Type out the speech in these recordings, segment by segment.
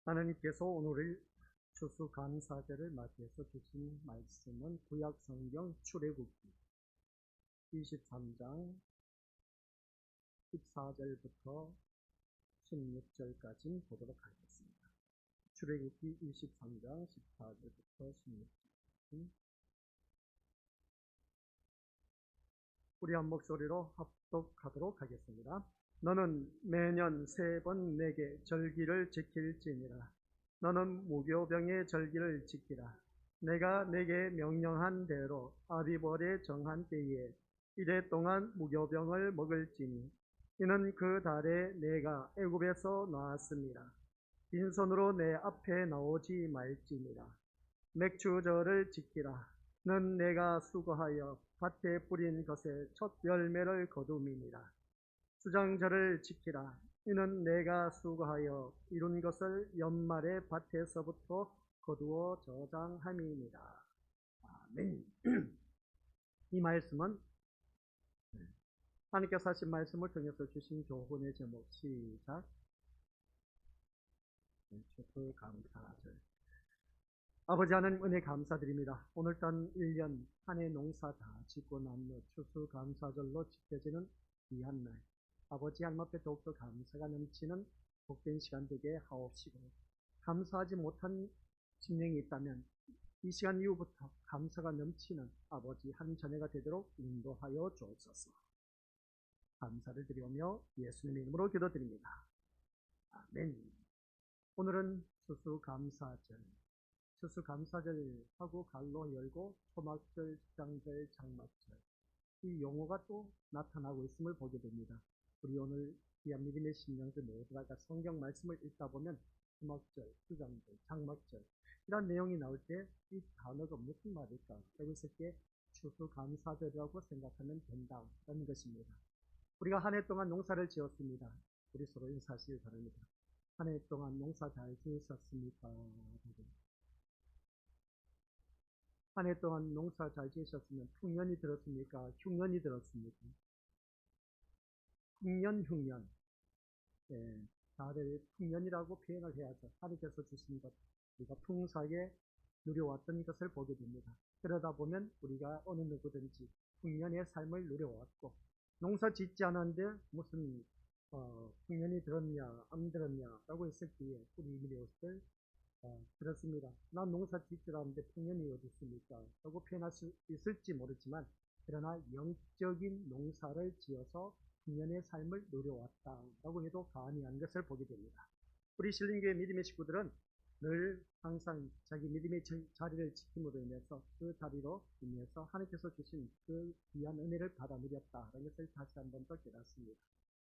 하나님께서 오늘 추수감사절을 맞이해서 주신 말씀은 구약성경 출애굽기 23장 14절부터 16절까지 보도록 하겠습니다. 출애굽기 23장 14절부터 16절까지 우리 한 목소리로 합독하도록 하겠습니다. 너는 매년 3번 내게 절기를 지킬지니라. 너는 무교병의 절기를 지키라. 내가 내게 명령한 대로 아비벌에 정한 때에 이래 동안 무교병을 먹을지니 이는 그 달에 내가 애굽에서 나왔습니다. 빈손으로 내 앞에 나오지 말지니라. 맥주절을 지키라. 는 내가 수고하여 밭에 뿌린 것의 첫 열매를 거둠이니라. 수장절을 지키라. 이는 내가 수고하여 이룬 것을 연말에 밭에서부터 거두어 저장함이니라. 아멘. 이 말씀은 하나님께서 하신 말씀을 통해서 주신 교훈의 제목 시작. 추수감사절. 아버지 하나님 은혜 감사드립니다. 오늘 단 1년 한 해 농사 다 짓고 난 후 추수감사절로 지켜지는 귀한 날. 아버지 하나님 앞에 더욱더 감사가 넘치는 복된 시간 되게 하옵시고, 감사하지 못한 심령이 있다면 이 시간 이후부터 감사가 넘치는 아버지 한 전해가 되도록 인도하여 주옵소서. 감사를 드리오며 예수님의 이름으로 기도드립니다. 아멘. 오늘은 추수감사절. 추수감사절하고 갈로 열고 초막절, 수장절, 장막절, 이 용어가 또 나타나고 있음을 보게 됩니다. 우리 오늘 귀한 믿음의 심령들 모두가 성경 말씀을 읽다 보면 초막절, 수장절, 장막절 이런 내용이 나올 때 이 단어가 무슨 말일까? 라고 했을 때 추수감사절이라고 생각하면 된다는 것입니다. 우리가 한 해 동안 농사를 지었습니다. 우리 서로 인사하시길 바랍니다. 한 해 동안 농사 잘 지으셨습니까? 한 해 동안 농사 잘 지으셨으면 풍년이 들었습니까? 흉년이 들었습니까? 풍년, 흉년. 다들 풍년이라고 표현을 해야죠. 하나님께서 주신 것, 우리가 풍성하게 누려왔던 것을 보게 됩니다. 그러다 보면 우리가 어느 누구든지 풍년의 삶을 누려왔고, 농사 짓지 않았는데 무슨 풍년이 들었냐 안 들었냐 라고 했을 때에 우리 이웃을 그렇습니다. 난 농사 짓지 않았는데 풍년이 어디 있습니까? 라고 표현할 수 있을지 모르지만, 그러나 영적인 농사를 지어서 풍년의 삶을 누려왔다 라고 해도 과언이 아닌 것을 보게 됩니다. 우리 신림교회 믿음의 식구들은 늘 항상 자기 믿음의 자리를 지킴으로 인해서 그 자리로 인해서 하나님께서 주신 그 귀한 은혜를 받아 누렸다라는 것을 다시 한 번 더 깨닫습니다.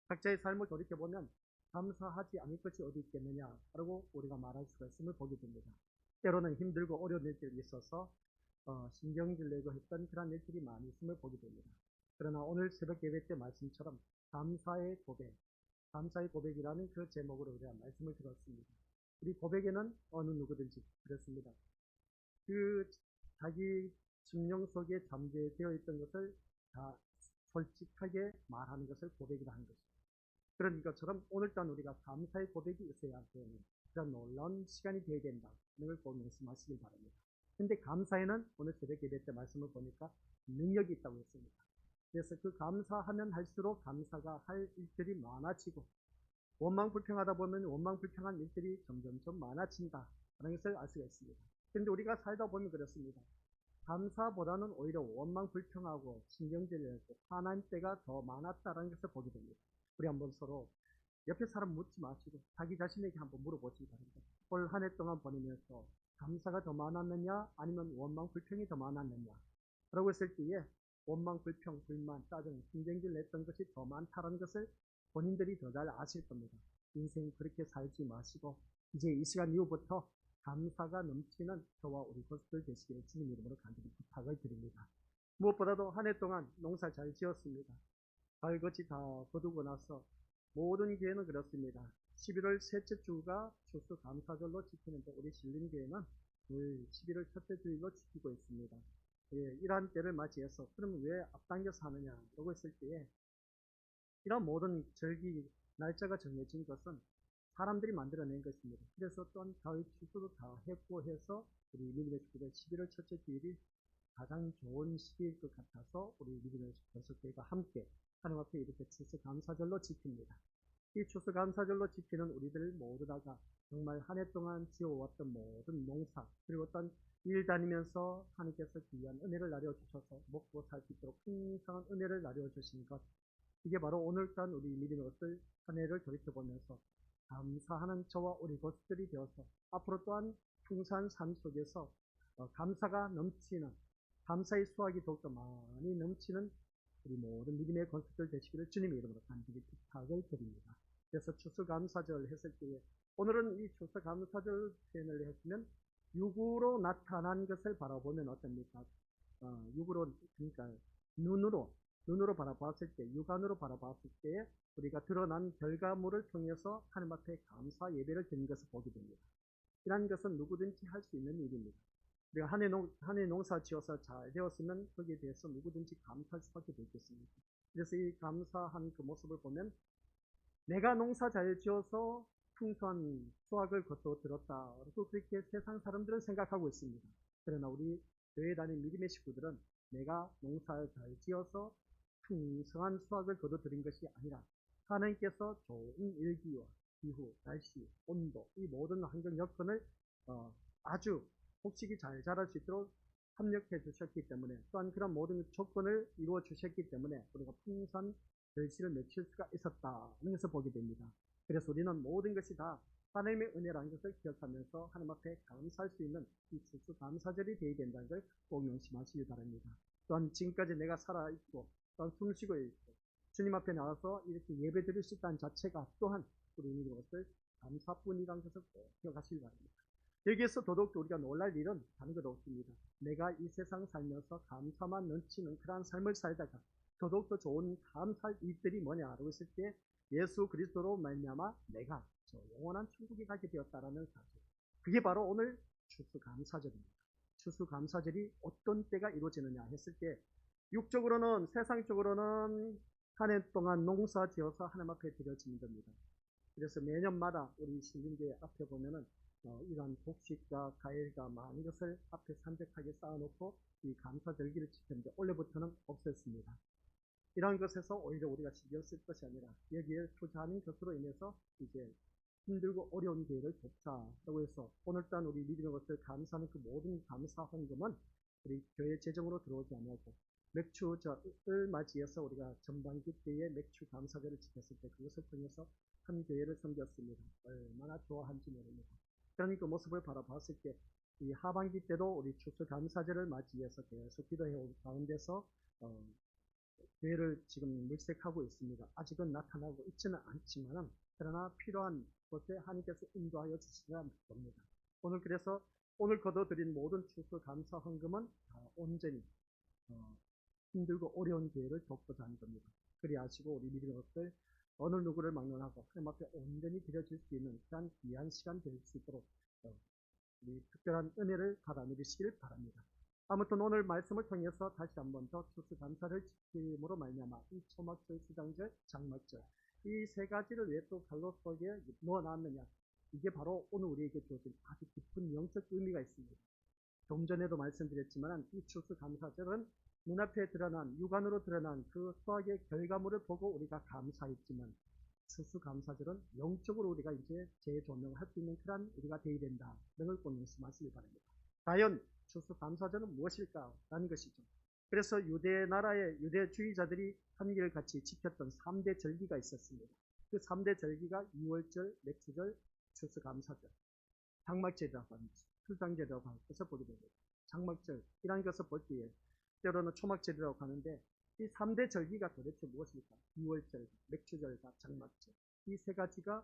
각자의 삶을 돌이켜보면 감사하지 않을 것이 어디 있겠느냐라고 우리가 말할 수가 있음을 보게 됩니다. 때로는 힘들고 어려운 일들이 있어서 신경질 내고 했던 그런 일들이 많이 있음을 보게 됩니다. 그러나 오늘 새벽 예배 때 말씀처럼 감사의 고백이라는 그 제목으로 우리가 말씀을 들었습니다. 우리 고백에는 어느 누구든지 그렇습니다. 그 자기 심령 속에 잠재되어 있던 것을 다 솔직하게 말하는 것을 고백이라 하는 것입니다. 그런 것처럼 오늘 또한 우리가 감사의 고백이 있어야 되는 그런 놀라운 시간이 되어야 된다. 이걸 꼭 말씀하시길 바랍니다. 근데 감사에는 오늘 새벽 예배 때 말씀을 보니까 능력이 있다고 했습니다. 그래서 그 감사하면 할수록 감사가 할 일들이 많아지고, 원망불평하다 보면 원망불평한 일들이 점점점 많아진다 라는 것을 알 수가 있습니다. 그런데 우리가 살다 보면 그렇습니다. 감사보다는 오히려 원망불평하고 신경질내고 화난 때가 더 많았다라는 것을 보게 됩니다. 우리 한번 서로 옆에 사람 묻지 마시고 자기 자신에게 한번 물어보시기 바랍니다. 올 한 해 동안 보내면서 감사가 더 많았느냐 아니면 원망불평이 더 많았느냐 라고 했을 때에 원망불평, 불만, 짜증, 신경질 냈던 것이 더 많다는 것을 본인들이 더 잘 아실 겁니다. 인생 그렇게 살지 마시고 이제 이 시간 이후부터 감사가 넘치는 저와 우리 고수들 되시기를 주님 이름으로 간절히 부탁을 드립니다. 무엇보다도 한 해 동안 농사 잘 지었습니다. 발것이 다 거두고 나서 모든 교회는 그렇습니다. 11월 셋째 주가 추수감사절로 지키는데 우리 신림교회는 늘 11월 첫째 주일로 지키고 있습니다. 이러한 때를 맞이해서 그러면 왜 앞당겨서 하느냐라고 했을 때에 이런 모든 절기 날짜가 정해진 것은 사람들이 만들어낸 것입니다. 그래서 또한 가을 추수도 다 했고 해서 우리 믿음의 식구들 11월 첫째 주일이 가장 좋은 시기일 것 같아서 우리 믿음의 건설교회가 함께 하나님 앞에 이렇게 추수감사절로 지킵니다. 이 추수감사절로 지키는 우리들 모두 다가 정말 한 해 동안 지어왔던 모든 농사 그리고 어떤 일 다니면서 하나님께서 귀한 은혜를 나려주셔서 먹고 살 수 있도록 풍성한 은혜를 나려주신 것, 이게 바로 오늘따라 우리 믿음의 것을 한 해를 돌이켜보면서 감사하는 저와 우리 것들이 되어서 앞으로 또한 풍성한 삶 속에서 감사가 넘치는, 감사의 수확이 더욱더 많이 넘치는 우리 모든 믿음의 건축들 되시기를 주님의 이름으로 간절히 부탁을 드립니다. 그래서 추수감사절 했을 때에 오늘은 이 추수감사절 표현을 했으면 육으로 나타난 것을 바라보면 어떻습니까? 육으로, 그러니까 눈으로 바라봤을 때, 육안으로 바라봤을 때 우리가 드러난 결과물을 통해서 하나님 앞에 감사 예배를 드리는 것을 보게 됩니다. 이런 것은 누구든지 할 수 있는 일입니다. 우리가 한 해 농사 지어서 잘 되었으면 거기에 대해서 누구든지 감사할 수밖에 없겠습니다. 그래서 이 감사한 그 모습을 보면 내가 농사 잘 지어서 풍성한 수확을 거둬들었다. 그렇게 세상 사람들은 생각하고 있습니다. 그러나 우리 교회 다니는 믿음의 식구들은 내가 농사를 잘 지어서 풍성한 수확을 거둬들인 것이 아니라 하나님께서 좋은 일기와 기후, 날씨, 온도, 이 모든 환경 여건을 아주 곡식이 잘 자랄 수 있도록 협력해 주셨기 때문에, 또한 그런 모든 조건을 이루어 주셨기 때문에 우리가 풍성한 결실을 맺힐 수가 있었다는 것을 보게 됩니다. 그래서 우리는 모든 것이 다 하나님의 은혜라는 것을 기억하면서 하나님 앞에 감사할 수 있는 이 추수감사절이 되어야 된다는 걸 꼭 명심하시기 바랍니다. 또한 지금까지 내가 살아있고 또한 숨쉬고 있고 주님 앞에 나와서 이렇게 예배 드릴 수 있다는 자체가 또한 우리 이것을 감사뿐이라는 것을 꼭 기억하시기 바랍니다. 여기에서 더더욱 우리가 놀랄 일은 다른 것 없습니다. 내가 이 세상 살면서 감사만 넘치는 그러한 삶을 살다가 더더욱 더 좋은 감사할 일들이 뭐냐라고 했을 때 예수 그리스도로 말미암아 내가 저 영원한 천국에 가게 되었다라는 사실. 그게 바로 오늘 추수감사절입니다. 추수감사절이 어떤 때가 이루어지느냐 했을 때 육적으로는, 세상적으로는 한 해 동안 농사 지어서 하나님 앞에 드려지는 겁니다. 그래서 매년마다 우리 신림교회 앞에 보면은 이러한 곡식과 과일과 많은 것을 앞에 산적하게 쌓아놓고 이 감사절기를 지켰는데 올해부터는 없앴습니다. 이러한 것에서 오히려 우리가 신경 쓸 것이 아니라 여기에 투자하는 것으로 인해서 이제 힘들고 어려운 교회를 돕자라고 해서 오늘따라 우리 믿음의 것을 감사하는 그 모든 감사 헌금은 우리 교회 재정으로 들어오지 않고 맥주절을 맞이해서 우리가 전반기 때에 맥주 감사절을 지켰을 때 그것을 통해서 한 교회를 섬겼습니다. 얼마나 좋아한지 모릅니다. 그런 그 모습을 바라봤을 때 이 하반기 때도 우리 추수감사절을 맞이해서 계속 기도해 온 가운데서 교회를 지금 물색하고 있습니다. 아직은 나타나고 있지는 않지만 그러나 필요한 곳에 하나님께서 인도하여 주시리라 봅니다. 오늘 그래서 오늘 거둬들인 모든 추수감사 헌금은 다 온전히 힘들고 어려운 교회를 돕고자 하는 겁니다. 그리 하시고 우리 믿음의 것들 어느 누구를 막론하고 하나님 앞에 온전히 드려질 수 있는 그런 귀한 시간 될 수 있도록 우리 특별한 은혜를 받아 누리시길 바랍니다. 아무튼 오늘 말씀을 통해서 다시 한번 더 추수감사를 지킴으로 말미암아 이 초막절, 수장절, 장막절 이 세 가지를 왜 또 갈로 속에 넣어놨느냐, 이게 바로 오늘 우리에게 주어진 아주 깊은 영적 의미가 있습니다. 좀 전에도 말씀드렸지만 이 추수감사절은 눈앞에 드러난, 육안으로 드러난 그 수확의 결과물을 보고 우리가 감사했지만 추수감사절은 영적으로 우리가 이제 재조명할 수 있는 그런 우리가 되어야 된다. 그런 걸 꼭 말씀하시기 바랍니다. 과연 추수감사절은 무엇일까? 라는 것이죠. 그래서 유대 나라의 유대주의자들이 한결같이 지켰던 3대 절기가 있었습니다. 그 3대 절기가 2월절, 맥주절, 추수감사절, 장막절이라고 하는 수장절이라고 하는 것을 보게 됩니다. 장막절, 이런 것을 볼 때에 때로는 초막절이라고 하는데 이 3대 절기가 도대체 무엇일까? 2월절, 맥주절과 장막절, 이 세 가지가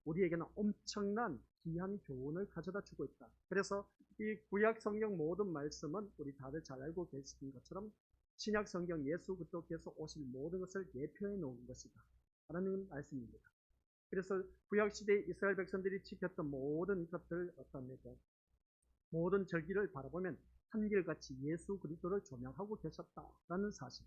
우리에게는 엄청난 귀한 교훈을 가져다 주고 있다. 그래서 이 구약 성경 모든 말씀은 우리 다들 잘 알고 계신 것처럼 신약 성경 예수 그리스도께서 오실 모든 것을 예표해 놓은 것이다 라는 말씀입니다. 그래서 구약 시대 이스라엘 백성들이 지켰던 모든 것들, 모든 절기를 바라보면 한결같이 예수 그리스도를 조명하고 계셨다라는 사실,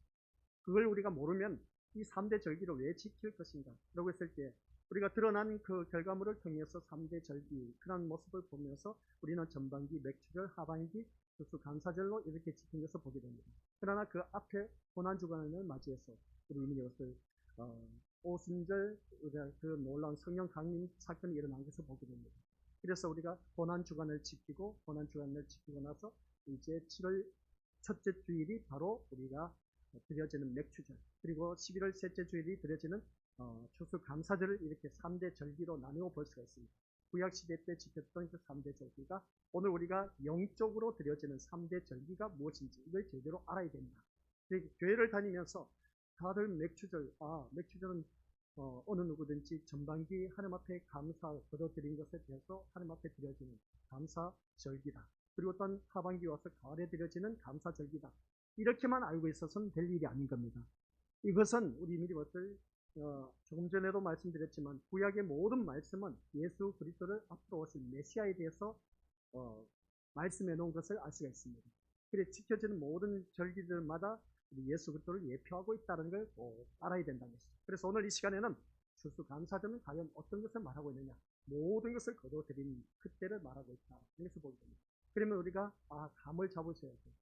그걸 우리가 모르면 이 3대 절기를 왜 지킬 것인가 라고 했을 때 우리가 드러난 그 결과물을 통해서 3대 절기 그런 모습을 보면서 우리는 전반기 맥주절, 하반기 추수감사절로 이렇게 지킨 것을 보게 됩니다. 그러나 그 앞에 고난주간을 맞이해서 우리 이미 이것을 오순절 그 놀라운 성령 강림 사건이 일어난 것을 보게 됩니다. 그래서 우리가 고난주간을 지키고 고난주간을 지키고 나서 이제 7월 첫째 주일이 바로 우리가 드려지는 맥주절, 그리고 11월 셋째 주일이 드려지는 추수감사절을 이렇게 3대 절기로 나누어 볼 수가 있습니다. 구약시대 때 지켰던 그 3대 절기가 오늘 우리가 영적으로 드려지는 3대 절기가 무엇인지 이걸 제대로 알아야 된다. 교회를 다니면서 다들 맥주절, 맥주절은 어느 누구든지 전반기 하나님 앞에 감사 거둬드린 것에 대해서 하나님 앞에 드려지는 감사절기다. 그리고 또한 하반기 와서 가을에 드려지는 감사절기다. 이렇게만 알고 있어서는 될 일이 아닌 겁니다. 이것은 우리 미리 것을 조금 전에도 말씀드렸지만 구약의 모든 말씀은 예수 그리스도를 앞으로 오실 메시아에 대해서 말씀해 놓은 것을 알 수가 있습니다. 그래 지켜지는 모든 절기들마다 우리 예수 그리스도를 예표하고 있다는 걸 꼭 알아야 된다는 것이죠. 그래서 오늘 이 시간에는 추수감사절은 과연 어떤 것을 말하고 있느냐, 모든 것을 거둬들인 그때를 말하고 있다. 이것을 보게 됩니다. 그러면 우리가 감을 잡으셔야 돼요.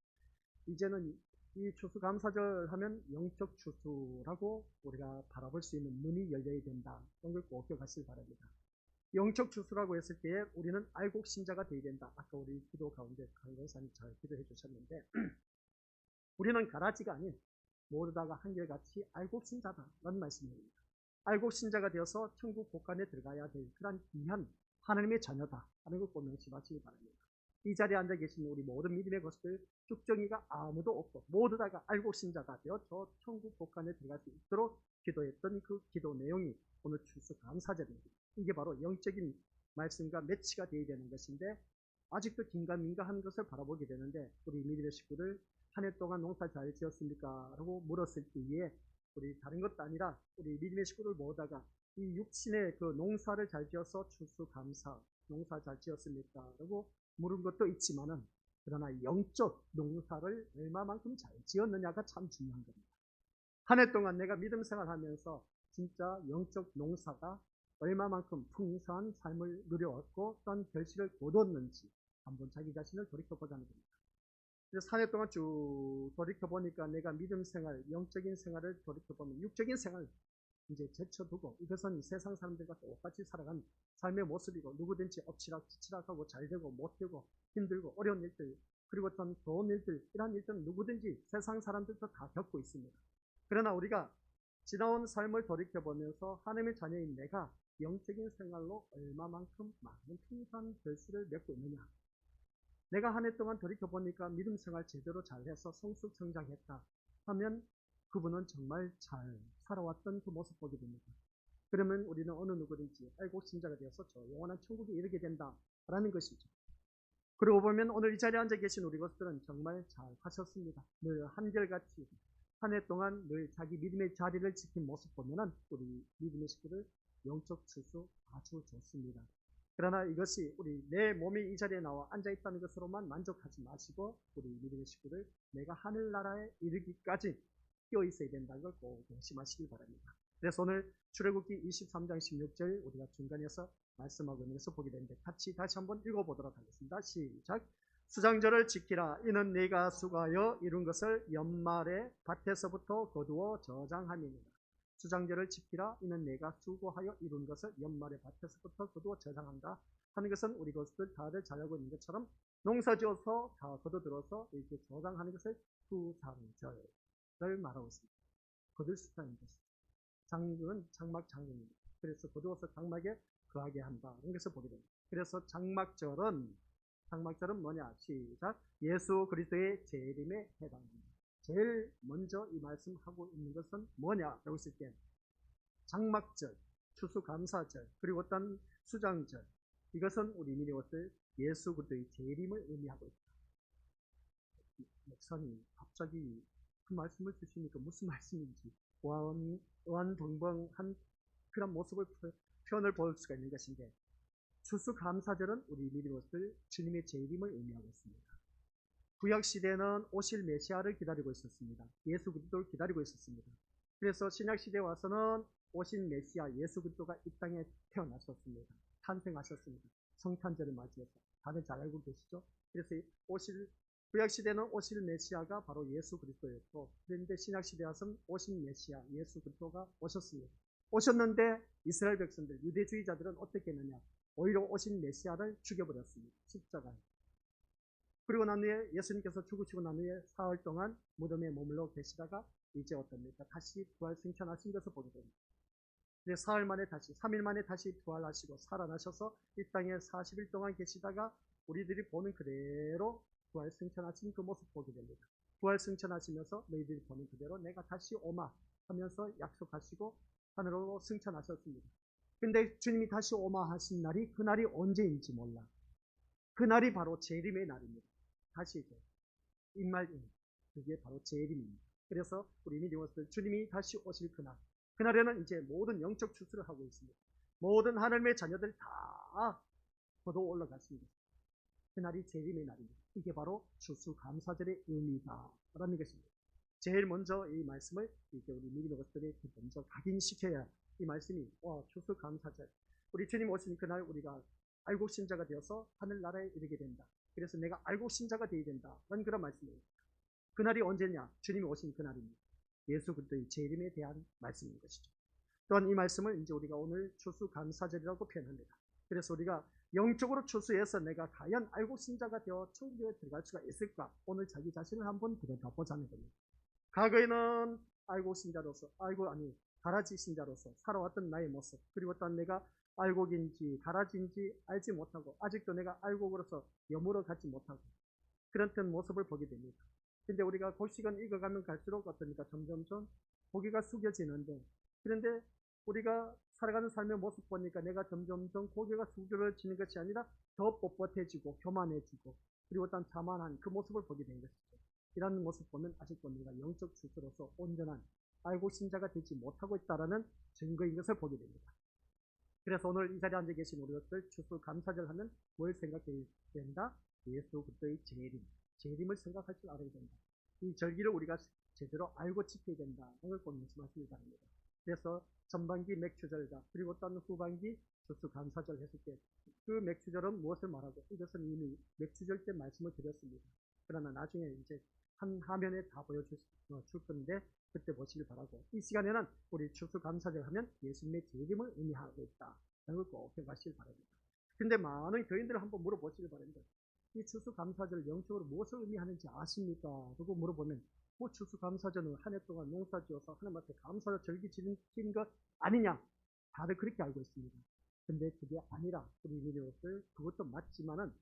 이제는 이 추수감사절 하면 영적 추수라고 우리가 바라볼 수 있는 눈이 열려야 된다. 이런 걸 꼭 기억하시기 바랍니다. 영적 추수라고 했을 때 우리는 알곡 신자가 되어야 된다. 아까 우리 기도 가운데 강권사님 잘 기도해 주셨는데 우리는 가라지가 아닌 모두 다가 한결같이 알곡 신자다라는 말씀입니다. 알곡 신자가 되어서 천국 복관에 들어가야 될 그런 귀한 하나님의 자녀다 하는 걸 꼭 명심하시기 바랍니다. 이 자리에 앉아 계신 우리 모든 믿음의 것들 쭉정이가 아무도 없고 모두 다가 알곡 신자가 되어 저 천국 복관에 들어갈 수 있도록 기도했던 그 기도 내용이 오늘 추수감사절입니다. 이게 바로 영적인 말씀과 매치가 되어야 되는 것인데 아직도 긴가민가한 것을 바라보게 되는데 우리 믿음의 식구들 한 해 동안 농사 잘 지었습니까? 라고 물었을 때에 우리 다른 것도 아니라 우리 믿음의 식구들 모두가 이 육신의 그 농사를 잘 지어서 추수감사 농사 잘 지었습니까? 라고 물은 것도 있지만은 그러나 영적 농사를 얼마만큼 잘 지었느냐가 참 중요한 겁니다. 한 해 동안 내가 믿음 생활하면서 진짜 영적 농사가 얼마만큼 풍성한 삶을 누려왔고 어떤 결실을 거뒀는지 한번 자기 자신을 돌이켜보자는 겁니다. 그래서 한 해 동안 쭉 돌이켜보니까 내가 믿음 생활, 영적인 생활을 돌이켜보면 육적인 생활 이제 제쳐두고 이것은 세상 사람들과 똑같이 살아간 삶의 모습이고 누구든지 엎치락뒤치락하고 잘되고 못되고 힘들고 어려운 일들 그리고 어떤 좋은 일들 이러한 일들은 누구든지 세상 사람들도 다 겪고 있습니다. 그러나 우리가 지나온 삶을 돌이켜보면서 하나님의 자녀인 내가 영적인 생활로 얼마만큼 많은 풍성한 결실을 맺고 있느냐, 내가 한 해 동안 돌이켜보니까 믿음 생활 제대로 잘해서 성숙 성장했다 하면 그분은 정말 잘 살아왔던 그 모습 보게 됩니다. 그러면 우리는 어느 누구든지 알곡 신자가 되어서 저 영원한 천국에 이르게 된다라는 것이죠. 그러고 보면 오늘 이 자리에 앉아 계신 우리 것들은 정말 잘 하셨습니다. 늘 한결같이 한 해 동안 늘 자기 믿음의 자리를 지킨 모습 보면은 우리 믿음의 식구들 영적 추수 아주 좋습니다. 그러나 이것이 우리 내 몸이 이 자리에 나와 앉아있다는 것으로만 만족하지 마시고 우리 믿음의 식구들 내가 하늘나라에 이르기까지 끼어 있어야 된다는 걸 꼭 명심하시기 바랍니다. 그래서 오늘 출애굽기 23장 16절 우리가 중간에서 말씀하고 있는 것을 보게 되는데 같이 다시 한번 읽어보도록 하겠습니다. 시작. 수장절을 지키라. 이는 네가 수고하여 이룬 것을 연말에 밭에서부터 거두어 저장함이니라. 수장절을 지키라. 이는 내가 수고하여 이룬 것을 연말에 밭에서부터 거두어 저장한다 하는 것은 우리 것들 다들 잘 알고 있는 것처럼 농사지어서 다 거둬들어서 이렇게 저장하는 것을 수장절을 말하고 있습니다. 거둘 수 있다는 것입니다. 장은 장막 장입니다. 그래서 거두어서 장막에 거하게 한다 이런 것을 보게 됩니다. 그래서 장막절은 뭐냐? 시작. 예수 그리스도의 재림에 해당합니다. 제일 먼저 이 말씀하고 있는 것은 뭐냐라고 했을 때 장막절, 추수감사절, 그리고 어떤 수장절 이것은 우리 믿음의 예수 그리스도의 재림을 의미하고 있다. 목사님 갑자기 그 말씀을 주시니까 무슨 말씀인지 완동방한 그런 모습을 표현을 볼 수가 있는 것인데 추수감사절은 우리 믿음의 주님의 재림을 의미하고 있습니다. 구약시대는 오실 메시아를 기다리고 있었습니다. 예수 그리스도를 기다리고 있었습니다. 그래서 신약시대에 와서는 오신 메시아 예수 그리스도가 이 땅에 태어나셨습니다. 탄생하셨습니다. 성탄절을 맞이해서 다들 잘 알고 계시죠? 그래서 구약 시대는 오실 메시아가 바로 예수 그리스도였고, 그런데 신약 시대 와서는 오신 메시아 예수 그리스도가 오셨습니다. 오셨는데 이스라엘 백성들, 유대주의자들은 어떻게 했느냐? 오히려 오신 메시아를 죽여버렸습니다. 십자가에. 그리고 난 후에 예수님께서 죽으시고 난 후에 사흘 동안 무덤에 머물러 계시다가 이제 어떻습니까? 다시 부활 승천하신 것을 보게 됩니다. 이제 사흘 만에 다시, 3일 만에 다시 부활하시고 살아나셔서 이 땅에 40일 동안 계시다가 우리들이 보는 그대로 부활 승천하신 그 모습 보게 됩니다. 부활 승천하시면서 너희들이 보는 그대로 내가 다시 오마 하면서 약속하시고 하늘로 승천하셨습니다. 근데 주님이 다시 오마 하신 날이 그날이 언제인지 몰라. 그날이 바로 재림의 날입니다. 다시 이제 임말임, 그게 바로 재림입니다. 그래서 우리 믿음으로서 주님이 다시 오실 그날에는 이제 모든 영적 추수를 하고 있습니다. 모든 하나님의 자녀들 다 거둬 올라갔습니다. 그날이 재림의 날입니다. 이게 바로 추수감사절의 의미다라는 것입니다. 제일 먼저 이 말씀을 이제 우리 믿음의 것들이 먼저 각인시켜야 이 말씀이 추수감사절, 우리 주님 오신 그날 우리가 알고 신자가 되어서 하늘나라에 이르게 된다. 그래서 내가 알고 신자가 되어야 된다라는 그런 말씀이에요. 그날이 언제냐? 주님이 오신 그날입니다. 예수 그리스도의 재림에 대한 말씀인 것이죠. 또한 이 말씀을 이제 우리가 오늘 추수감사절이라고 표현합니다. 그래서 우리가 영적으로 추수해서 내가 과연 알고 신자가 되어 천국에 들어갈 수가 있을까? 오늘 자기 자신을 한번 들여다보자는 겁니다. 과거에는 알고 신자로서, 가라지 신자로서 살아왔던 나의 모습, 그리고 또한 내가 알곡인지 가라지인지 알지 못하고 아직도 내가 알곡으로서 여물어 가지 못하고 그런 모습을 보게 됩니다. 근데 우리가 곡식은 익어가면 갈수록 어떻습니까? 점점점 고개가 숙여지는데, 그런데 우리가 살아가는 삶의 모습 보니까 내가 점점점 고개가 숙여지는 것이 아니라 더 뻣뻣해지고 교만해지고 그리고 어떤 자만한 그 모습을 보게 된 것이죠. 이런 모습 보면 아직도 우리가 영적 주수로서 온전한 알고 신자가 되지 못하고 있다는 증거인 것을 보게 됩니다. 그래서 오늘 이 자리에 앉아 계신 우리들 추수감사절 하면 뭘 생각해야 된다? 예수 그리스도의 재림을 생각할 줄 알아야 된다. 이 절기를 우리가 제대로 알고 지켜야 된다. 이걸 꼭 말씀하시기 바랍니다. 그래서 전반기 맥추절과 그리고 또 후반기 추수감사절 했을 때 그 맥추절은 무엇을 말하고, 이것은 이미 맥추절 때 말씀을 드렸습니다. 그러나 나중에 이제 한 화면에 다 보여줄 건데 그때 보시길 바라고, 이 시간에는 우리 추수감사절 하면 예수님의 재림을 의미하고 있다. 이걸 꼭 기억하시길 바랍니다. 근데 많은 교인들을 한번 물어보시길 바랍니다. 이 추수감사절 영적으로 무엇을 의미하는지 아십니까? 라고 물어보면 추수감사절은 한 해 동안 농사지어서 하나님한테 감사로 절기 지킨 것 아니냐? 다들 그렇게 알고 있습니다. 근데 그게 아니라 우리 믿음을 그것도 맞지만은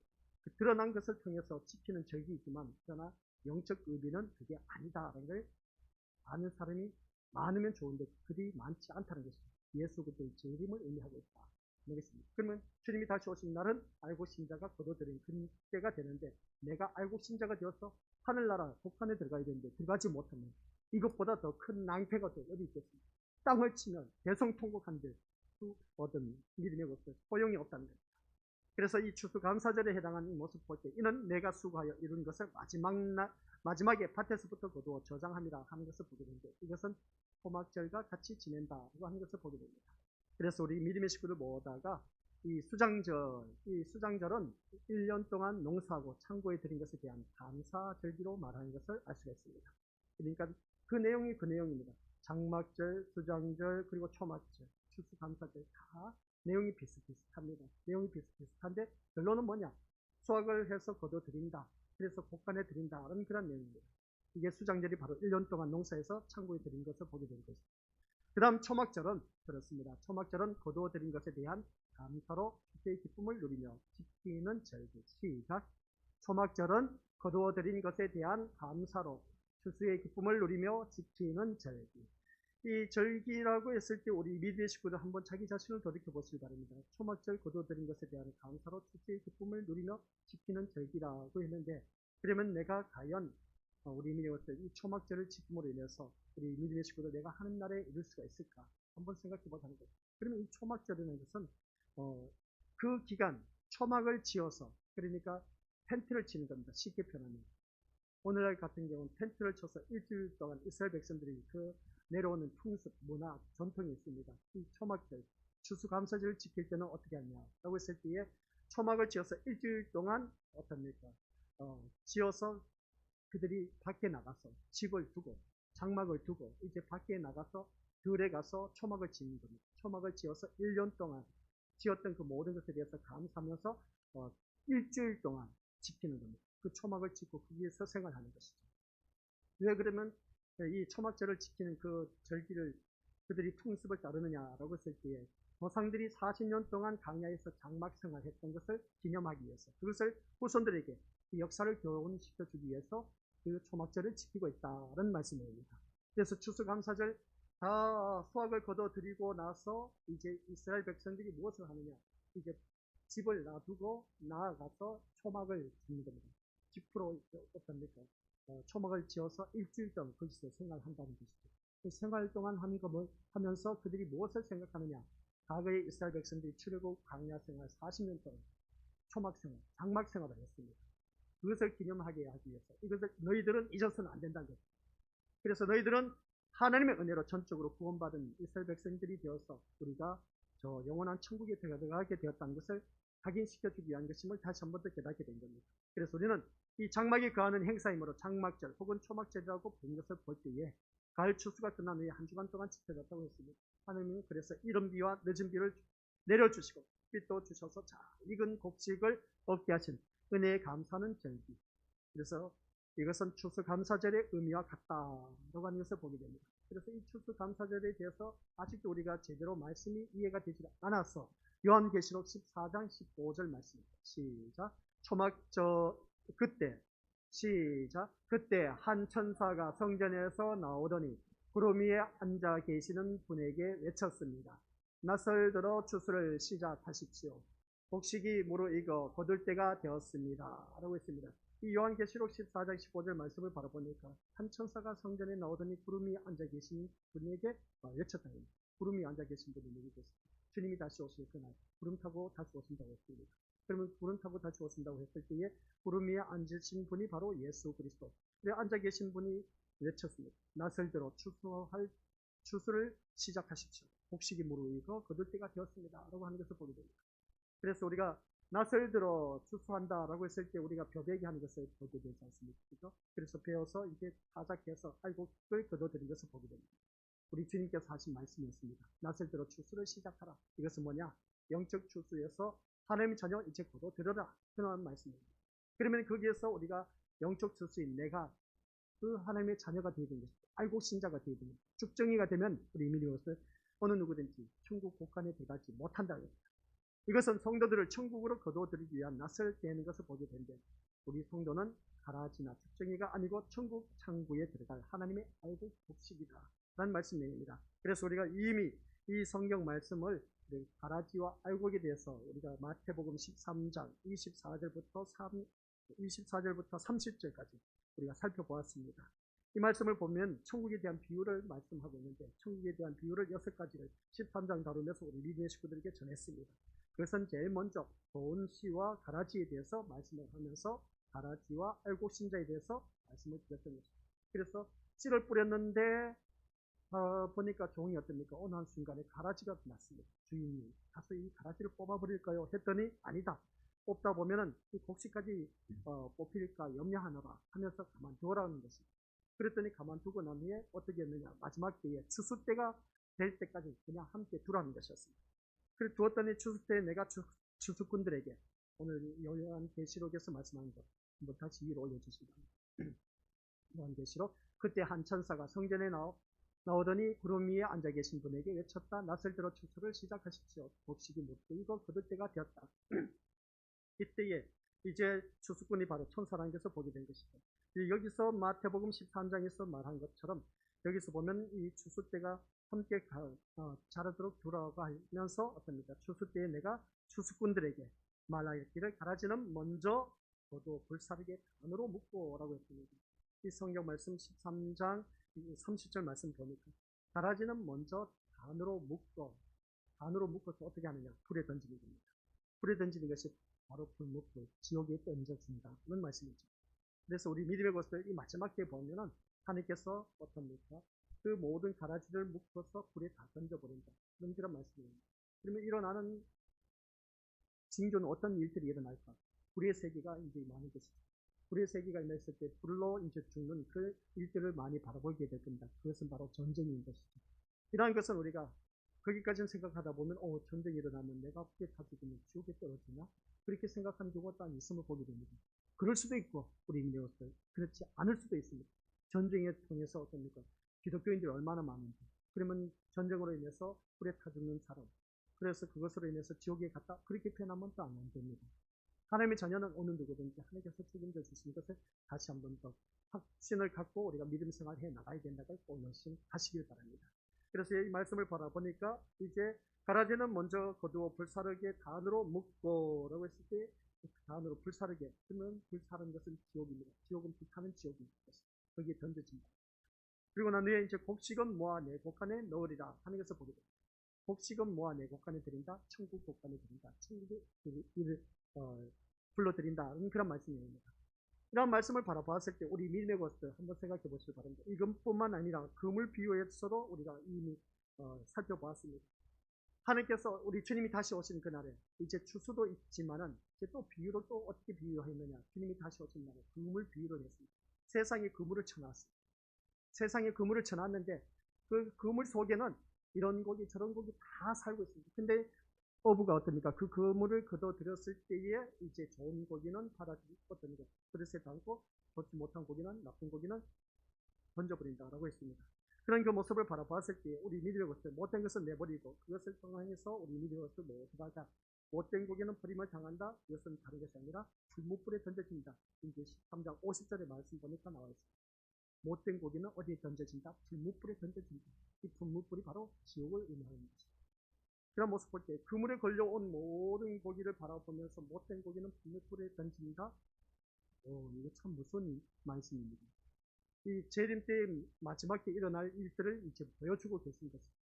그 드러난 것을 통해서 지키는 절기이지만 그러나 영적 의미는 그게 아니다라는 걸 아는 사람이 많으면 좋은데 그리 많지 않다는 것입니다. 예수 그리스도의 재림을 의미하고 있다. 알겠습니다. 그러면 주님이 다시 오신 날은 알고 신자가 거둬들인 그때가 되는데, 내가 알고 신자가 되어서 하늘나라 복판에 들어가야 되는데 들어가지 못하면 이것보다 더 큰 낭패가 어디 있겠습니까? 땅을 치면 대성통곡한들 어떤 믿음의 것들 소용이 없다는 겁니다. 그래서 이 추수감사절에 해당하는 모습 볼 때 이는 내가 수고하여 이룬 것을 마지막에 밭에서부터 거두어 저장함이라 하는 것을 보게 되는데, 이것은 토막절과 같이 지낸다고 하는 것을 보게 됩니다. 그래서 우리 믿음의 식구들 모다가 이 수장절은 1년 동안 농사하고 창고에 들인 것에 대한 감사절기로 말하는 것을 알 수가 있습니다. 그러니까 그 내용이 그 내용입니다. 장막절, 수장절, 그리고 초막절, 추수감사절 다 내용이 비슷비슷합니다. 내용이 비슷비슷한데 결론은 뭐냐? 수확을 해서 거둬들인다. 그래서 복간에 드린다라는 그런 내용입니다. 이게 수장절이 바로 1년 동안 농사해서 창고에 들인 것을 보게 된 것입니다. 그 다음 초막절은 그렇습니다. 초막절은 거두어들인 것에 대한 감사로 주의 기쁨을 누리며 지키는 절기. 시작. 초막절은 거두어들인 것에 대한 감사로 추수의 기쁨을 누리며 지키는 절기. 이 절기라고 했을 때 우리 믿음의 식구들 한번 자기 자신을 돌이켜 보시기 바랍니다. 초막절 거두어들인 것에 대한 감사로 추수의 기쁨을 누리며 지키는 절기라고 했는데, 그러면 내가 과연 우리 믿음의 이 초막절을 지킴으로 인해서 우리 믿음의 식구들 내가 하는 날에 이룰 수가 있을까? 한번 생각해 보자는 거죠. 그러면 이 초막절이라는 것은 그 기간 초막을 지어서, 그러니까 텐트를 치는 겁니다. 쉽게 표현하면 오늘날 같은 경우는 텐트를 쳐서 일주일 동안 이스라엘 백성들이 그 내려오는 풍습, 문화, 전통이 있습니다. 이 초막절, 추수감사절을 지킬 때는 어떻게 하냐라고 했을 때에 초막을 지어서 일주일 동안 어떻습니까? 지어서 그들이 밖에 나가서 집을 두고 장막을 두고 이제 밖에 나가서 들에 가서 초막을 짓는 겁니다. 초막을 지어서 1년 동안 지었던 그 모든 것에 대해서 감사하면서 일주일 동안 지키는 겁니다. 그 초막을 짓고 거기에서 생활하는 것이죠. 왜 그러면 이 초막절을 지키는 그 절기를 그들이 풍습을 따르느냐라고 했을 때에 조상들이 40년 동안 광야에서 장막 생활했던 것을 기념하기 위해서 그것을 후손들에게 그 역사를 교훈시켜주기 위해서 그 초막절을 지키고 있다는 말씀입니다. 그래서 추수감사절 다 수확을 거둬들이고 나서 이제 이스라엘 백성들이 무엇을 하느냐, 이제 집을 놔두고 나아가서 초막을 짓는 겁니다. 집으로 어떻습니까? 초막을 지어서 일주일 동안 거기서 생활한다는 것이죠. 그 생활 동안 하면서 그들이 무엇을 생각하느냐, 과거의 이스라엘 백성들이 출애굽 광야 생활 40년 동안 초막 생활, 장막 생활을 했습니다. 그것을 기념하게 하기 위해서 이것을 너희들은 잊어서는 안 된다는 것입니다. 그래서 너희들은 하나님의 은혜로 전적으로 구원받은 이스라엘 백성들이 되어서 우리가 저 영원한 천국에 들어가게 되었다는 것을 확인시켜주기 위한 것임을 다시 한 번 더 깨닫게 된 겁니다. 그래서 우리는 이 장막이 거하는 행사이므로 장막절 혹은 초막절이라고 부른 것을 볼 때에 가을 추수가 끝난 후에 한 주간 동안 지켜졌다고 했습니다. 하나님은 그래서 이른 비와 늦은 비를 내려주시고 빛도 주셔서 잘 익은 곡식을 얻게 하신 은혜에 감사하는 절기. 그래서 이것은 추수감사절의 의미와 같다라고 하는 것을 보게 됩니다. 그래서 이 추수감사절에 대해서 아직도 우리가 제대로 말씀이 이해가 되지 않아서 요한계시록 14장 15절 말씀입니다. 시작. 그때 한 천사가 성전에서 나오더니 구름 위에 앉아 계시는 분에게 외쳤습니다. 낯설들어 추수를 시작하십시오. 곡식이 무르익어 거둘 때가 되었습니다. 라고 했습니다. 이 요한계시록 14장 15절 말씀을 바라보니까 한 천사가 성전에 나오더니 구름 위에 앉아 계신 분에게 외쳤다. 구름 위에 앉아 계신 분이 누구겠습니까? 주님이 다시 오실 그날 구름 타고 다시 오신다고 했습니다. 그러면 구름 타고 다시 오신다고 했을 때에 구름 위에 앉으신 분이 바로 예수 그리스도. 그래 앉아 계신 분이 외쳤습니다. 낯을 들어 추수를 시작하십시오. 곡식이 무르익어 거둘 때가 되었습니다. 라고 하는 것을 보게 됩니다. 그래서 우리가 낯을 들어 추수한다라고 했을 때 우리가 벼베기 하는 것을 보게 되지 않습니까? 그렇죠? 그래서 배워서 이게 타작해서 알곡을 거둬들인 것을 보게 됩니다. 우리 주님께서 하신 말씀이었습니다. 낯을 들어 추수를 시작하라. 이것은 뭐냐? 영적 추수에서 하나님의 자녀 이제 거둬들여라. 그런 말씀입니다. 그러면 거기에서 우리가 영적 추수인 내가 그 하나님의 자녀가 되어야 되는 것입니다. 알곡 신자가 되어야 됩니다. 죽정이가 되면 우리 이미 이것을 어느 누구든지 천국 복간에 들어가지 못한다는 것입니다. 이것은 성도들을 천국으로 거둬들이기 위한 낯을 떼는 것을 보게 되는데 우리 성도는 가라지나 죽정이가 아니고 천국 창구에 들어갈 하나님의 알곡 곡식이다 라는 말씀입니다. 그래서 우리가 이미 이 성경 말씀을 가라지와 알곡에 대해서 우리가 마태복음 13장 24절부터 30절까지 우리가 살펴보았습니다. 이 말씀을 보면 천국에 대한 비유를 말씀하고 있는데 천국에 대한 비유를 6가지를 13장 다루면서 우리 믿음의 식구들에게 전했습니다. 그것은 제일 먼저 좋은 씨와 가라지에 대해서 말씀을 하면서 가라지와 알곡 신자에 대해서 말씀을 드렸던 것입니다. 그래서 씨를 뿌렸는데 보니까 종이 어떻습니까? 어느 한순간에 가라지가 났습니다. 주인이 가서 이 가라지를 뽑아버릴까요? 했더니 아니다. 뽑다 보면은 이 곡식까지 뽑힐까 염려하느라 하면서 가만두라는 것입니다. 그랬더니 가만두고 난 후에 어떻게 했느냐? 마지막 때에 추수 때가 될 때까지 그냥 함께 두라는 것이었습니다. 그래 두었더니 추수 때 내가 추수꾼들에게 오늘 요한계시록에서 말씀하는 것 한번 다시 위로 올려주시기 바랍니다. 요한계시록 그때 한 천사가 성전에 나오더니 구름 위에 앉아 계신 분에게 외쳤다. 낯을 들어 추수를 시작하십시오. 곡식이 무르익어 거둘 때가 되었다. 이때에 이제 추수꾼이 바로 천사라는 것을 보게 된 것이죠. 여기서 마태복음 13장에서 말한 것처럼 여기서 보면 이 추수 때가 함께 자라도록 돌아가면서 어떻습니까? 추수 때에 내가 추수꾼들에게 말하기를 가라지는 먼저 저도 불사르게 단으로 묶고라고 했습니다. 이 성경 말씀 13장 30절 말씀 보니까 가라지는 먼저 단으로 묶어서 어떻게 하느냐? 불에 던지는 겁니다. 불에 던지는 것이 바로 불목불, 지옥에 던져준다. 그런 말씀이죠. 그래서 우리 믿음의 것을 이 마지막 때 보면은 하나님께서 어떻습니까? 그 모든 가라지를 묶어서 불에 다 던져버린다. 그런 말씀입니다. 그러면 일어나는 징조는 어떤 일들이 일어날까? 불의 세기가 이제 많은 것이죠. 불의 세기가 임했을 때 불로 이제 죽는 그 일들을 많이 바라보게 될 겁니다. 그것은 바로 전쟁인 것이죠. 이러한 것은 우리가 거기까지는 생각하다 보면 전쟁이 일어나면 내가 불에 타 죽으면 지옥에 떨어지나? 그렇게 생각하는 경우가 딱 있음을 보게 됩니다. 그럴 수도 있고 우리 인류로서 그렇지 않을 수도 있습니다. 전쟁에 통해서 어떻습니까? 기독교인들이 얼마나 많은지. 그러면 전쟁으로 인해서 불에 타 죽는 사람. 그래서 그것으로 인해서 지옥에 갔다. 그렇게 표현하면 또 안 됩니다. 하나님의 자녀는 어느 누구든지 하나님께서 책임져 주신 것을 다시 한번 더 확신을 갖고 우리가 믿음 생활 해 나가야 된다고 꼭 열심하시길 바랍니다. 그래서 이 말씀을 바라보니까 이제 가라지는 먼저 거두어 불사르게 단으로 묶고 라고 했을 때 단으로 불사르게 그러면 불사르는 것은 지옥입니다. 지옥은 불타는 지옥입니다. 거기에 던져진다. 그리고 난 후에 이제 곡식은 모아 내 곡간에 넣으리라 하는 것을 보게 됩니다. 곡식은 모아 내 곡간에 드린다. 천국 곡간에 드린다. 천국의 이를 불러드린다. 그런 말씀입니다. 이런 말씀을 바라보았을 때 우리 믿음의 것을 한번 생각해 보시기 바랍니다. 이것뿐만 아니라 금을 비유해서도 우리가 이미 살펴보았습니다. 하나님께서 우리 주님이 다시 오신 그날에 이제 추수도 있지만은 이제 또 비유를 또 어떻게 비유했느냐? 주님이 다시 오신 날에 금을 비유를 했습니다. 세상에 그물을 쳐놨습니다. 세상에 그물을 쳐놨는데 그 그물 속에는 이런 고기 저런 고기 다 살고 있습니다. 근데 어부가 어떻습니까? 그 그물을 걷어들였을 때에 이제 좋은 고기는 받아들이고 어떻습니까? 그릇에 담고 좋지 못한 고기는 나쁜 고기는 던져버린다라고 했습니다. 그런 그 모습을 바라봤을 때 우리 믿음의 것을 못된 것을 내버리고 그것을 통해서 우리 믿음의 것을 모두가 못된 고기는 버림을 당한다. 그것은 다른 것이 아니라 불못불에 던져진다. 이제 13장 50절의 말씀 보니까 나와 있습니다. 못된 고기는 어디에 던져진다? 불못불에 던져진다. 이 불못불이 바로 지옥을 의미하는 것입니다. 그런 모습 볼 때 그물에 걸려온 모든 고기를 바라보면서 못된 고기는 불못불에 던진다. 이거 참 무서운 말씀입니다. 이 재림 때 마지막에 일어날 일들을 이제 보여주고 계신 것입니다.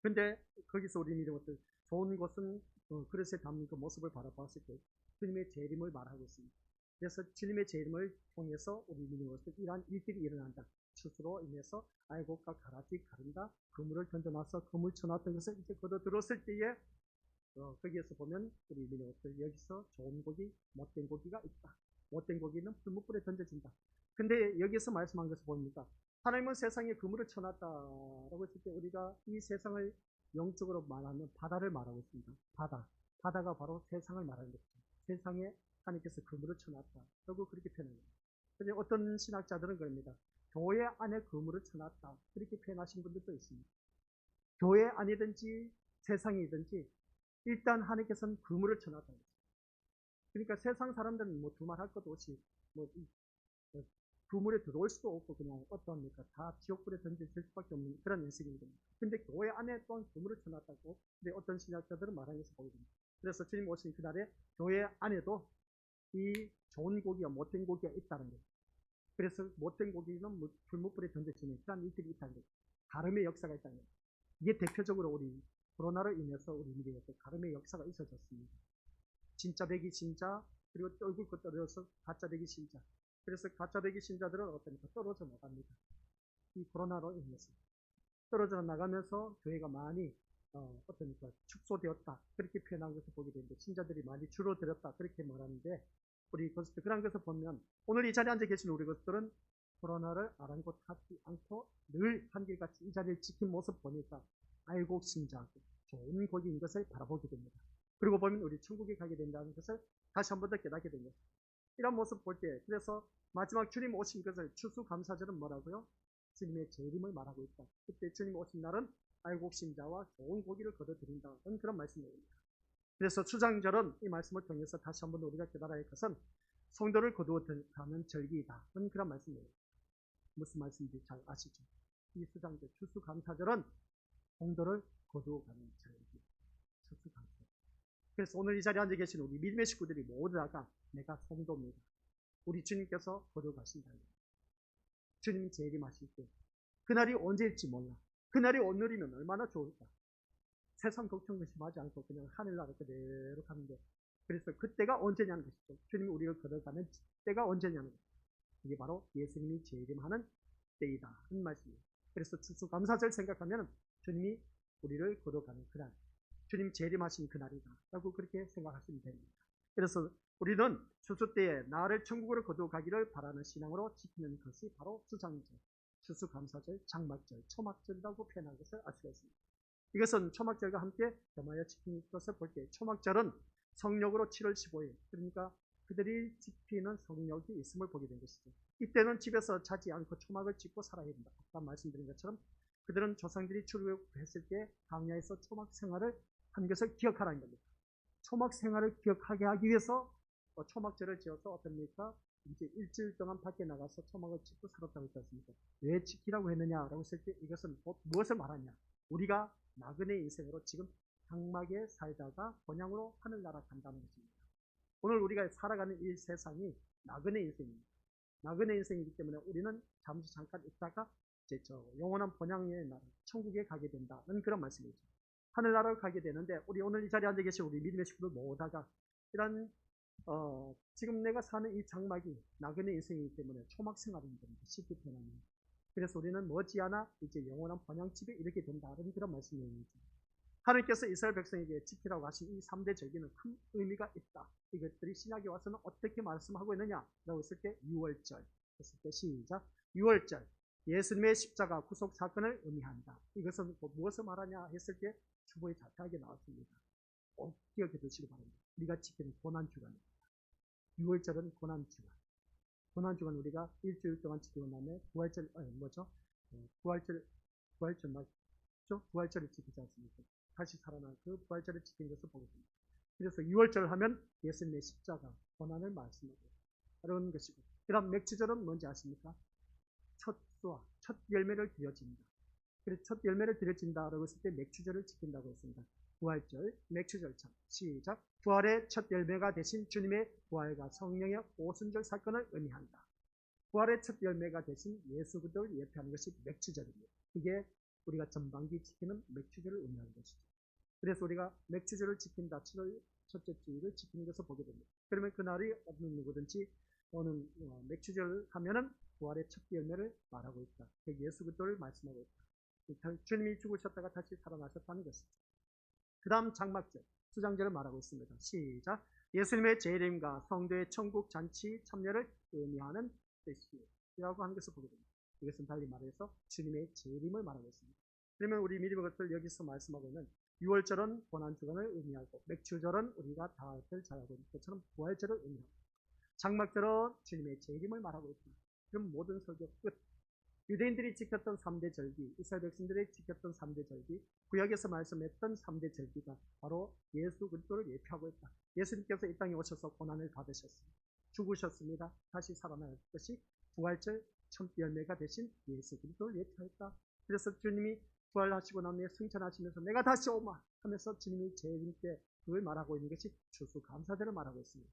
근데 거기서 우리 믿는 것들 좋은 것은 그릇에 담는 그 모습을 바라봤을 때 주님의 재림을 말하고 있습니다. 그래서 주님의 재림을 통해서 우리 믿는 것들 이러한 일들이 일어난다. 추수로 인해서 알곡과 가라지 가른다. 그물을 던져놔서 그물 쳐놨던 것을 이제 걷어들었을 때에 거기에서 보면 우리 믿는 것들 여기서 좋은 고기, 못된 고기가 있다. 못된 고기는 불못불에 던져진다. 근데 여기서 말씀한 것을 보니까 하나님은 세상에 그물을 쳐놨다라고 했을 때 우리가 이 세상을 영적으로 말하면 바다를 말하고 있습니다. 바다가 바로 세상을 말하는 것이죠. 세상에 하나님께서 그물을 쳐놨다라고 그렇게 표현합니다. 근데 어떤 신학자들은 그럽니다. 교회 안에 그물을 쳐놨다 그렇게 표현하신 분들도 있습니다. 교회 안이든지 세상이든지 일단 하나님께서는 그물을 쳐놨다. 그러니까 세상 사람들은 뭐 두말할 것도 없이 뭐 그물에 들어올 수도 없고 그냥 어떠합니까? 다 지옥불에 던져질 수밖에 없는 그런 인식인 겁니다. 근데 교회 안에 또한 그물을 쳐놨다고 근데 어떤 신학자들은 말하는 것을 보게 됩니다. 그래서 주님 오신 그날에 교회 안에도 이 좋은 고기와 못된 고기가 있다는 거예요. 그래서 못된 고기는 불못불에 던져지는 그런 일들이 있다는 거예요. 가름의 역사가 있다는 거예요. 이게 대표적으로 우리 코로나로 인해서 우리 미래에서 가름의 역사가 있어졌습니다. 진짜 백이 진짜 그리고 얼굴 거 떨어져서 가짜 백이 진짜. 그래서 가짜 백이 신자들은 어떻습니까? 떨어져 나갑니다. 이 코로나로 인해서 떨어져 나가면서 교회가 많이 어떻습니까? 축소되었다 그렇게 표현한 것을 보게 되는데 신자들이 많이 줄어들었다 그렇게 말하는데 우리 것들 그런 것을 보면 오늘 이 자리에 앉아 계신 우리 것들은 코로나를 아랑곳하지 않고 늘 한결같이 이 자리를 지킨 모습 보니까 알곡 신자하고 좋은 고기인 것을 바라보게 됩니다. 그리고 보면 우리 천국에 가게 된다는 것을 다시 한 번 더 깨닫게 됩니다. 이런 모습 볼 때 그래서 마지막 주님 오신 것을 추수감사절은 뭐라고요? 주님의 재림을 말하고 있다. 그때 주님 오신 날은 알곡 신자와 좋은 고기를 거둬들인다는 그런 말씀입니다. 그래서 추장절은 이 말씀을 통해서 다시 한번 우리가 깨달아야 할 것은 성도를 거두어가는 절기이다. 그런 말씀입니다. 무슨 말씀인지 잘 아시죠? 이 추장절, 추수감사절은 성도를 거두어가는 절기. 추수감사. 그래서 오늘 이 자리에 앉아 계신 우리 믿음의 식구들이 모두 다가 내가 성도입니다. 우리 주님께서 거두어가신다. 주님 재림하실 때 그날이 언제일지 몰라. 그날이 오늘이면 얼마나 좋을까. 세상 걱정 의심하지 않고 그냥 하늘나라 그대로 가는데 그래서 그때가 언제냐는 것이죠. 주님이 우리를 걸어가는 때가 언제냐는 것이죠. 이게 바로 예수님이 재림하는 때이다 하는 말씀입니다. 그래서 추수감사절 생각하면 주님이 우리를 거둬가는 그날, 주님 재림하신 그날이다 라고 그렇게 생각하시면 됩니다. 그래서 우리는 추수 때에 나를 천국으로 거둬가기를 바라는 신앙으로 지키는 것이 바로 수장절, 추수감사절, 장막절, 초막절이라고 표현한 것을 알 수가 있습니다. 이것은 초막절과 함께 겸하여 지키는 것을 볼 때, 초막절은 성령으로 7월 15일, 그러니까 그들이 지키는 성령이 있음을 보게 된 것이죠. 이때는 집에서 자지 않고 초막을 짓고 살아야 된다. 아까 말씀드린 것처럼 그들은 조상들이 출애굽했을 때 광야에서 초막 생활을 한 것을 기억하라는 겁니다. 초막 생활을 기억하게 하기 위해서 초막절을 지어서 어떻습니까? 이제 일주일 동안 밖에 나가서 초막을 짓고 살았다고 했지 않습니까? 왜 지키라고 했느냐라고 했을 때 이것은 무엇을 말하냐? 우리가 나그네 인생으로 지금 장막에 살다가 본향으로 하늘나라 간다는 것입니다. 오늘 우리가 살아가는 이 세상이 나그네 인생입니다. 나그네 인생이기 때문에 우리는 잠시 잠깐 있다가 이제 저 영원한 본향의 나라, 천국에 가게 된다는 그런 말씀이죠. 하늘나라로 가게 되는데 우리 오늘 이 자리에 앉아 계신 우리 믿음의 식구들 모두가 이런 지금 내가 사는 이 장막이 나그네 인생이기 때문에 초막 생활인 겁니다. 쉽게 표현하면. 그래서 우리는 머지않아 이제 영원한 본향집에 이르게 된다는 그런 말씀입니다. 하나님께서 이스라엘 백성에게 지키라고 하신 이 3대 절기는 큰 의미가 있다. 이것들이 신약에 와서는 어떻게 말씀하고 있느냐라고 했을 때 6월절 했을 때 시작. 6월절 예수님의 십자가 구속 사건을 의미한다. 이것은 무엇을 말하냐 했을 때 주보에 자세하게 나왔습니다. 꼭 기억해 두시기 바랍니다. 우리가 지키는 고난주간입니다. 6월절은 고난주간. 고난주간 우리가 일주일 동안 지키고 나면 부활절, 부활절 맞죠? 부활절을 지키지 않습니까? 다시 살아난 그 부활절을 지킨 것을 보겠습니다. 그래서 6월절 하면 예수님의 십자가, 고난을 말씀하고 그런 것이고, 그 다음 맥주절은 뭔지 아십니까? 첫 수와 첫 열매를 드려진다. 그래서 첫 열매를 드려진다라고 했을 때 맥주절을 지킨다고 했습니다. 부활절, 맥주절 참 시작. 부활의 첫 열매가 되신 주님의 부활과 성령의 오순절 사건을 의미한다. 부활의 첫 열매가 되신 예수 그리스도를 예표하는 것이 맥주절입니다. 그게 우리가 전반기 지키는 맥주절을 의미하는 것이죠. 그래서 우리가 맥주절을 지킨다, 7월 첫째 주일을 지키는 것을 보게 됩니다. 그러면 그날이 어느 누구든지 오는 맥주절을 하면은 부활의 첫 열매를 말하고 있다. 그 예수 그리스도를 말씀하고 있다. 주님이 죽으셨다가 다시 살아나셨다는 것이죠. 그 다음 장막절, 수장절을 말하고 있습니다. 시작. 예수님의 재림과 성도의 천국 잔치 참여를 의미하는 뜻이라고 하는 것을 보게 됩니다. 이것은 달리 말해서 주님의 재림을 말하고 있습니다. 그러면 우리 믿음의 것을 여기서 말씀하고 있는 6월절은 고난주간을 의미하고, 맥주절은 우리가 다들 잘 알고 있는 것처럼 부활절을 의미하고, 장막절은 주님의 재림을 말하고 있습니다. 그럼 모든 설교 끝. 유대인들이 지켰던 3대 절기, 이스라엘 백성들이 지켰던 3대 절기, 구약에서 말씀했던 3대 절기가 바로 예수 그리스도를 예표하고 있다. 예수님께서 이 땅에 오셔서 고난을 받으셨습니다. 죽으셨습니다. 다시 살아날 것이 부활절 첫 열매가 되신 예수 그리스도를 예표했다. 그래서 주님이 부활하시고 난 후에 승천하시면서 내가 다시 오마 하면서 주님이 재림 때 그걸 말하고 있는 것이 추수감사절을 말하고 있습니다.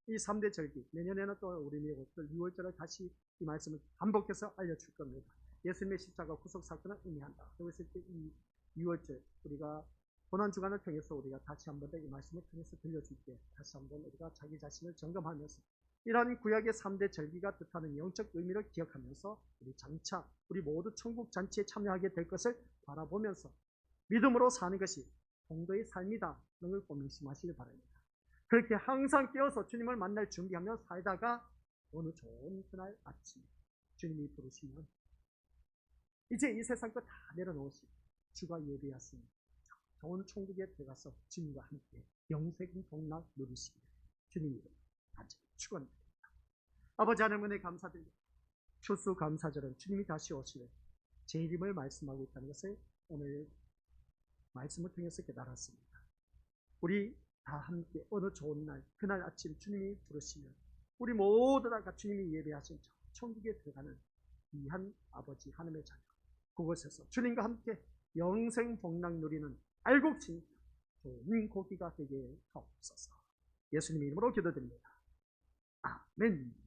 이 3대 절기, 내년에는 또 우리 미국들 6월절을 다시 이 말씀을 반복해서 알려줄 겁니다. 예수님의 십자가 구속 사건을 의미한다. 그랬을 때 이 6월절 우리가 고난주간을 통해서 우리가 다시 한번 더 이 말씀을 통해서 들려줄 때 다시 한번 우리가 자기 자신을 점검하면서 이러한 구약의 3대 절기가 뜻하는 영적 의미를 기억하면서 우리 장차 우리 모두 천국 잔치에 참여하게 될 것을 바라보면서 믿음으로 사는 것이 성도의 삶이다. 이런 걸 꼭 명심하시길 바랍니다. 그렇게 항상 깨어서 주님을 만날 준비하며 살다가 어느 좋은 그날 아침 주님이 부르시면 이제 이 세상 거 다 내려놓으시고 주가 예비하신 좋은 천국에 들어가서 주님과 함께 영생 복락 누리시기를 주님이 간절히 축원드립니다. 아버지 하나님 은혜 감사드립니다. 추수감사절은 주님이 다시 오시는 재림을 말씀하고 있다는 것을 오늘 말씀을 통해서 깨달았습니다. 우리 다 함께 어느 좋은 날 그날 아침 주님이 부르시면 우리 모두 다 주님이 예배하신 천국에 들어가는 귀한 아버지 하나님의 자녀, 그곳에서 주님과 함께 영생 복락 누리는 알곡진 좋은 고기가 되게 하옵소서. 예수님 이름으로 기도드립니다. 아멘.